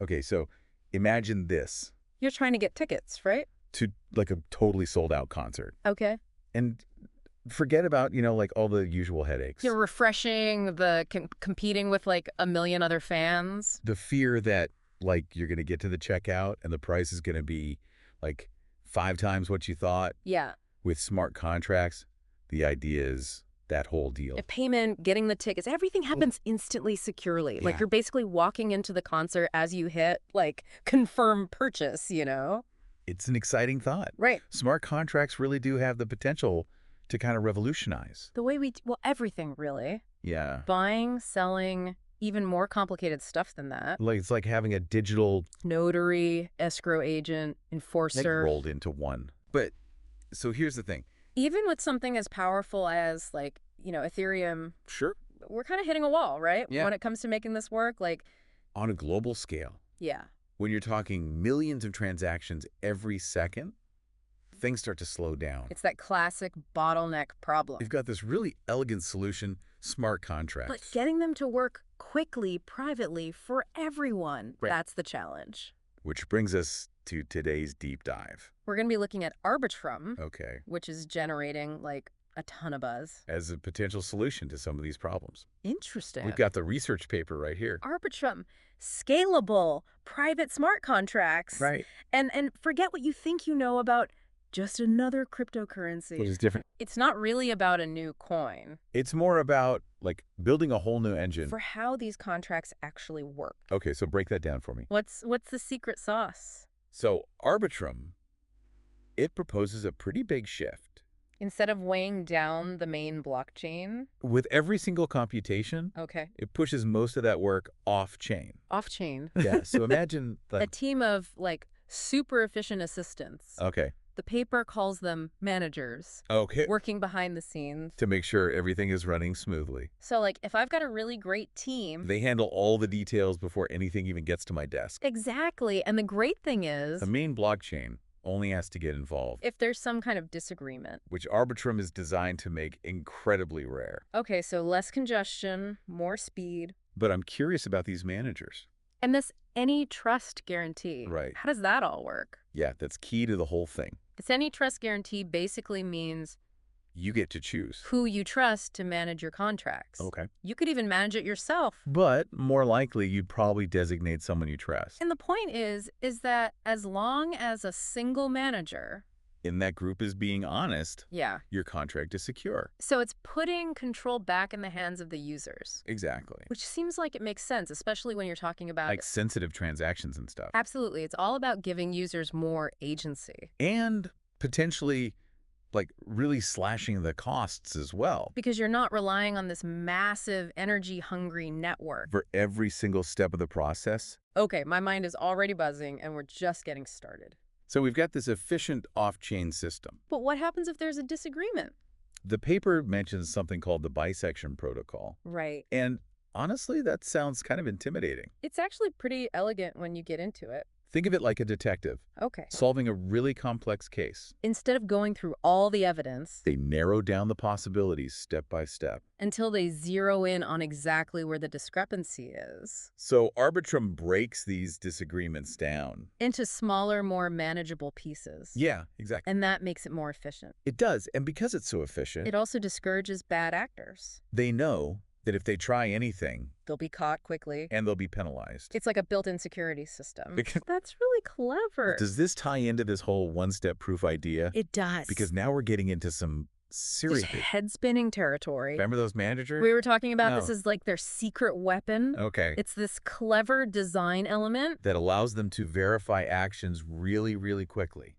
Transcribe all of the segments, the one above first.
Okay, so imagine this You're trying to get tickets, right? to like a totally sold out concert. Okay. And forget about, like all the usual headaches. You're refreshing, the competing with like a million other fans. The fear that like you're going to get to the checkout and the price is going to be like 5 times what you thought. Yeah. With smart contracts, the idea is that whole deal. A payment, getting the tickets, everything happens instantly, securely. Like Yeah. you're basically walking into the concert as you hit like confirm purchase, It's an exciting thought. Right. Smart contracts really do have the potential to kind of revolutionize. The way everything really. Yeah. Buying, selling, even more complicated stuff than that. Like it's like having a digital Notary, escrow agent, thing enforcer. rolled into one. But so here's the thing. Even with something as powerful as like, Ethereum, Sure. we're kind of hitting a wall, right? Yeah. When it comes to making this work, like, On a global scale, yeah. when you're talking millions of transactions every second, things start to slow down. It's that classic bottleneck problem. You've got this really elegant solution, smart contracts. But getting them to work quickly, privately, for everyone, Right. That's the challenge. Which brings us to today's deep dive. We're going to be looking at Arbitrum, Okay. which is generating like a ton of buzz. As a potential solution to some of these problems. Interesting. We've got the research paper right here. Arbitrum, scalable, private smart contracts. Right. And forget what you think you know about just another cryptocurrency. Which is different. It's not really about a new coin. It's more about like building a whole new engine. For how these contracts actually work. Okay, so break that down for me. What's the secret sauce? So Arbitrum, it proposes a pretty big shift. Instead of weighing down the main blockchain, With every single computation, okay, it pushes most of that work off-chain. off-chain. Yeah, so imagine A like, team of like super efficient assistants. okay, The paper calls them managers, okay, working behind the scenes. to make sure everything is running smoothly. So like if I've got a really great team. They handle all the details before anything even gets to my desk. Exactly. And the great thing is, The main blockchain only has to get involved, if there's some kind of disagreement. which Arbitrum is designed to make incredibly rare. Okay, so less congestion, more speed, But I'm curious about these managers. and this any trust guarantee. Right. How does that all work? Yeah, that's key to the whole thing. This any trust guarantee basically means You get to choose. who you trust to manage your contracts. Okay. You could even manage it yourself. But more likely, you'd probably designate someone you trust. And the point is that as long as a single manager, And that group is being honest, yeah. your contract is secure. So it's putting control back in the hands of the users, Exactly. which seems like it makes sense, especially when you're talking about Like sensitive transactions and stuff. Absolutely. It's all about giving users more agency. And potentially, like, really slashing the costs as well. Because you're not relying on this massive energy-hungry network. For every single step of the process. Okay, my mind is already buzzing, and we're just getting started. So we've got this efficient off-chain system. But what happens if there's a disagreement? The paper mentions something called the bisection protocol. Right. And honestly, that sounds kind of intimidating. It's actually pretty elegant when you get into it. Think of it like a detective Okay. solving a really complex case. Instead of going through all the evidence They narrow down the possibilities step by step. until they zero in on exactly where the discrepancy is, So Arbitrum breaks these disagreements down. into smaller, more manageable pieces. Yeah, exactly. And that makes it more efficient. It does. And because it's so efficient, It also discourages bad actors. they know that if they try anything, They'll be caught quickly. and they'll be penalized. It's like a built-in security system. Because- That's really clever. Does this tie into this whole one-step proof idea? It does. Because now we're getting into some serious... Just head-spinning territory. Remember those managers? We were talking about this No. as like their secret weapon. Okay. It's this clever design element. That allows them to verify actions really, really quickly.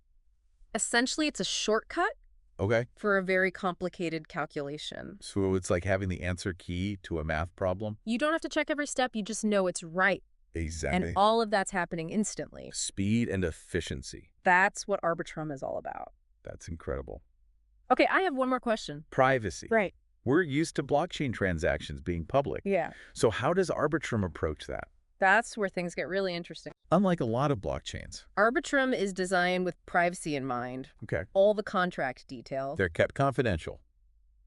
Essentially, it's a shortcut Okay. for a very complicated calculation. So it's like having the answer key to a math problem? You don't have to check every step. You just know it's right. Exactly. And all of that's happening instantly. Speed and efficiency. That's what Arbitrum is all about. That's incredible. Okay, I have one more question. Privacy. Right. We're used to blockchain transactions being public. Yeah. So how does Arbitrum approach that? That's where things get really interesting. Unlike a lot of blockchains. Arbitrum is designed with privacy in mind. Okay. All the contract details. They're kept confidential.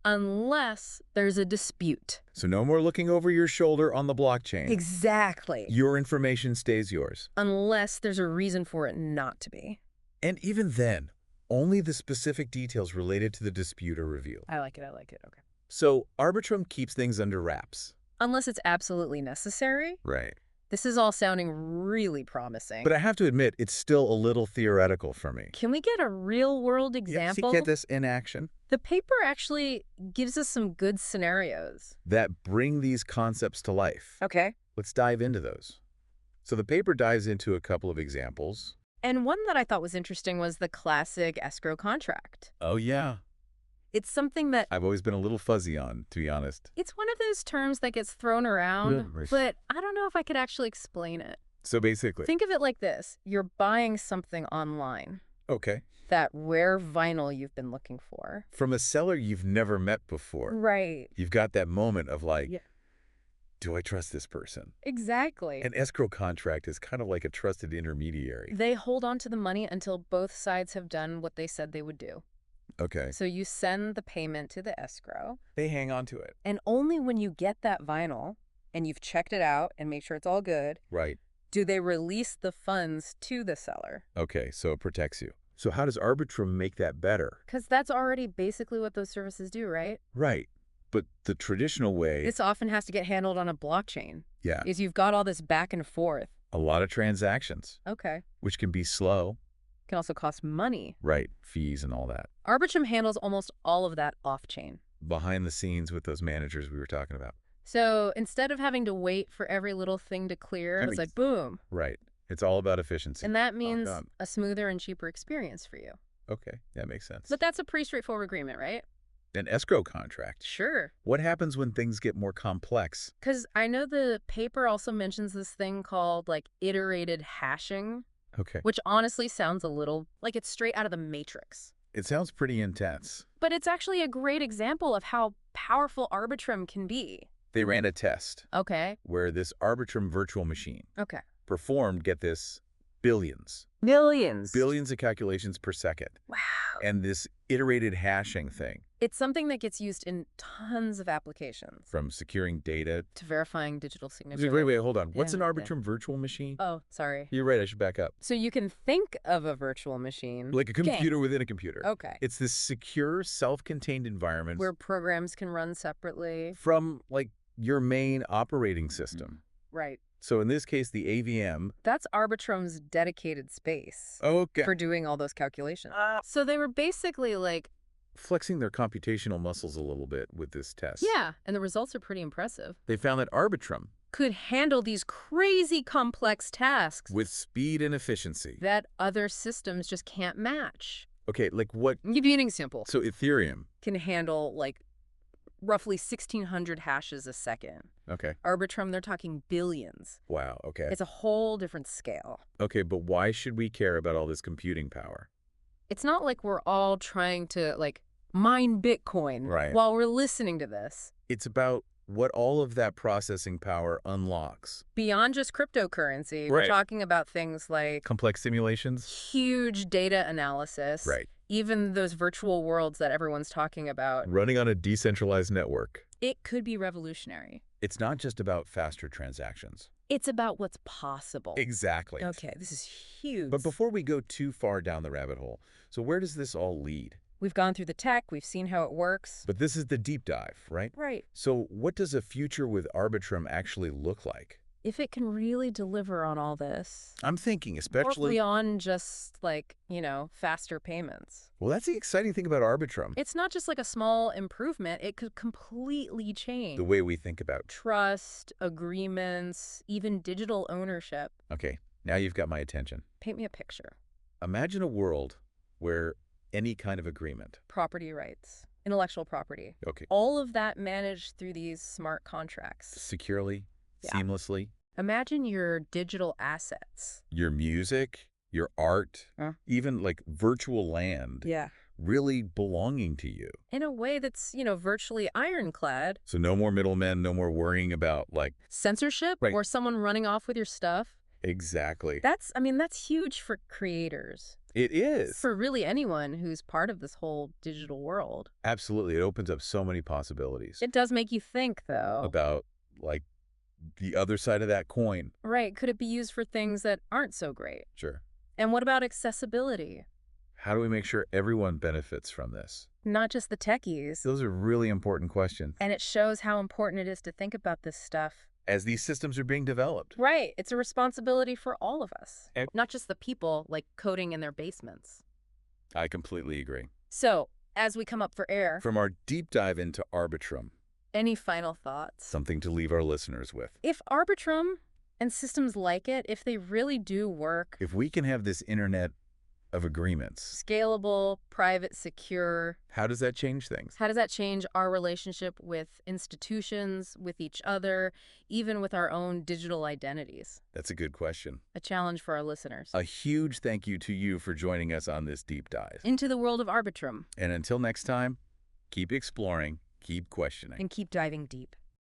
Unless there's a dispute. So no more looking over your shoulder on the blockchain. Exactly. Your information stays yours. Unless there's a reason for it not to be. And even then, only the specific details related to the dispute are revealed. I like it. Okay. So Arbitrum keeps things under wraps. Unless it's absolutely necessary. Right. This is all sounding really promising. But I have to admit, it's still a little theoretical for me. Can we get a real-world example? Get this in action? The paper actually gives us some good scenarios. That bring these concepts to life. Okay. Let's dive into those. So the paper dives into a couple of examples. And one that I thought was interesting was the classic escrow contract. Oh, yeah. It's something that I've always been a little fuzzy on, to be honest. it's one of those terms that gets thrown around, Yeah. but I don't know if I could actually explain it. So basically. Think of it like this. You're buying something online, Okay. that rare vinyl you've been looking for. From a seller you've never met before. Right. You've got that moment of like, Yeah. do I trust this person? Exactly. An escrow contract is kind of like a trusted intermediary. They hold on to the money until both sides have done what they said they would do. Okay. So you send the payment to the escrow, They hang on to it. and only when you get that vinyl and you've checked it out and made sure it's all good, Right. do they release the funds to the seller. Okay, so it protects you. So how does Arbitrum make that better? Because that's already basically what those services do, right? Right. But the traditional way, This often has to get handled on a blockchain. yeah, Is you've got all this back and forth. a lot of transactions, Okay. which can be slow. Can also cost money. Right. Fees and all that. Arbitrum handles almost all of that off-chain. Behind the scenes with those managers we were talking about. So instead of having to wait for every little thing to clear, it's like, boom. Right. It's all about efficiency. And that means done. a smoother and cheaper experience for you. Okay, that makes sense. But that's a pretty straightforward agreement, right? An escrow contract. Sure. What happens when things get more complex? Because I know the paper also mentions this thing called, like, iterated hashing, Okay. which honestly sounds a little like it's straight out of the Matrix. It sounds pretty intense. But it's actually a great example of how powerful Arbitrum can be. They ran a test Okay. where this Arbitrum virtual machine Okay. performed, get this, billions. Millions. Billions of calculations per second. Wow. And this iterated hashing thing, It's something that gets used in tons of applications. from securing data. To verifying digital signature. Wait, hold on. What's an Yeah, Arbitrum virtual machine? Oh, sorry. You're right, I should back up. So you can think of a virtual machine. Like a computer within a computer. Okay. It's this secure, self-contained environment Where programs can run separately. from, like, your main operating system. Right. So in this case, the AVM. That's Arbitrum's dedicated space Okay. for doing all those calculations. So they were basically like, Flexing their computational muscles a little bit with this test. yeah, and the results are pretty impressive. They found that Arbitrum, Could handle these crazy complex tasks with speed and efficiency. that other systems just can't match. Okay, like what? I'll give you an example. So Ethereum. Can handle like roughly 1,600 hashes a second. Okay. Arbitrum, they're talking billions. Wow, okay. It's a whole different scale. Okay, but why should we care about all this computing power? It's not like we're all trying to like mine Bitcoin Right. while we're listening to this. It's about what all of that processing power unlocks. Beyond just cryptocurrency, we're Right. talking about things like Complex simulations? huge data analysis. Right. Even those virtual worlds that everyone's talking about. Running on a decentralized network. It could be revolutionary. It's not just about faster transactions. It's about what's possible. Exactly. Okay, this is huge. But before we go too far down the rabbit hole, so where does this all lead? We've gone through the tech, we've seen how it works. But this is the deep dive, right? Right. So what does a future with Arbitrum actually look like? If it can really deliver on all this. I'm thinking Or especially... beyond just like, faster payments. Well, that's the exciting thing about Arbitrum. It's not just like a small improvement. It could completely change The way we think about... trust, agreements, even digital ownership. Okay, now you've got my attention. Paint me a picture. Imagine a world where any kind of agreement... Property rights, intellectual property. Okay. All of that managed through these smart contracts. Securely, Yeah. seamlessly. Imagine your digital assets. Your music, your art, Huh? even like virtual land Yeah. really belonging to you. In a way that's, virtually ironclad. So no more middlemen, no more worrying about like... Censorship Right. or someone running off with your stuff. Exactly. That's huge for creators. It is. for really anyone who's part of this whole digital world. Absolutely. It opens up so many possibilities It does make you think, though. about, like, the other side of that coin. Right. Could it be used for things that aren't so great? Sure. And what about accessibility? How do we make sure everyone benefits from this? Not just the techies. Those are really important questions And it shows how important it is to think about this stuff. as these systems are being developed. Right. It's a responsibility for all of us, And not just the people, like, coding in their basements. I completely agree. So, as we come up for air, From our deep dive into Arbitrum, any final thoughts? something to leave our listeners with. If Arbitrum and systems like it, if they really do work, If we can have this internet of agreements, scalable, private, secure, how does that change things? how does that change our relationship with institutions, with each other, even with our own digital identities? That's a good question. A challenge for our listeners. A huge thank you to you for joining us on this deep dive. Into the world of Arbitrum. And until next time, keep exploring, keep questioning. And keep diving deep.